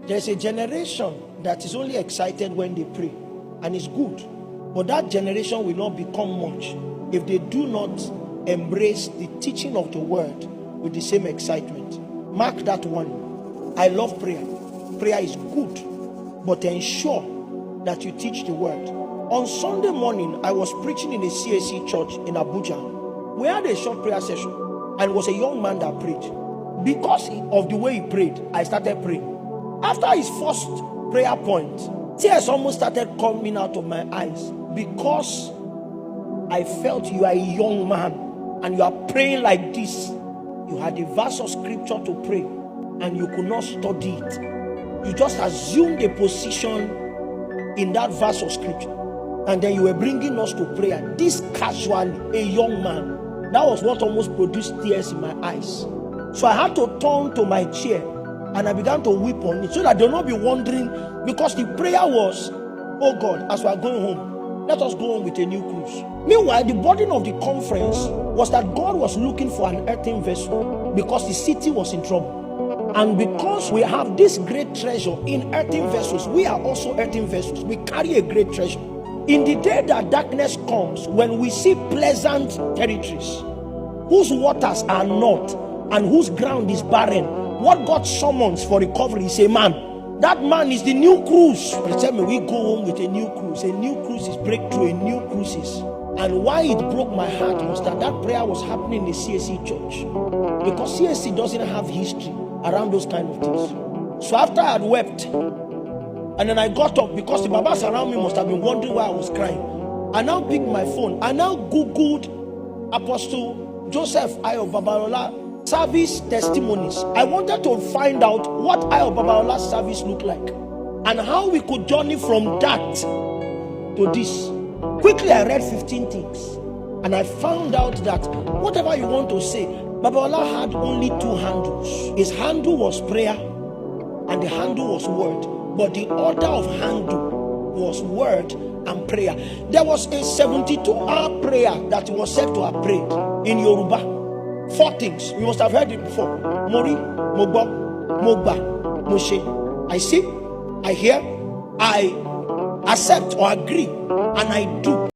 There's a generation that is only excited when they pray, and it's good. But that generation will not become much if they do not embrace the teaching of the word with the same excitement. Mark that one. I love prayer. Prayer is good, but ensure that you teach the word. On Sunday morning, I was preaching in a CAC church in Abuja. We had a short prayer session, and it was a young man that prayed. Because of the way he prayed, I started praying. After his first prayer point, tears almost started coming out of my eyes, because I felt you are a young man and you are praying like this. You had a verse of scripture to pray and you could not study it. You just assumed a position in that verse of scripture, and then you were bringing us to prayer. This casually, a young man. That was what almost produced tears in my eyes. So I had to turn to my chair and I began to weep on it, so that they'll not be wondering, because the prayer was, oh God, as we are going home, let us go on with a new cruise. Meanwhile, the burden of the conference was that God was looking for an earthen vessel, because the city was in trouble. And because we have this great treasure in earthen vessels, we are also earthen vessels. We carry a great treasure. In the day that darkness comes, when we see pleasant territories whose waters are not and whose ground is barren, what God summons for recovery is a man. That man is the new cruise. But tell me, we go home with a new cruise. A new cruise is breakthrough, a new cruise is. And why it broke my heart was that prayer was happening in the CAC church. Because CAC doesn't have history around those kind of things. So after I had wept, and then I got up, because the babas around me must have been wondering why I was crying. I now picked my phone. I now Googled Apostle Joseph Ayo Babalola service testimonies. I wanted to find out what Ayo Babalola's service looked like and how we could journey from that to this. Quickly, I read 15 things and I found out that whatever you want to say, Babalola had only two handles. His handle was prayer and the handle was word, but the order of handle was word and prayer. There was a 72-hour prayer that he was said to have prayed in Yoruba. 4 things. You must have heard it before. Mori, Mogbo, Mogba, Moshe. I see, I hear, I accept or agree, and I do.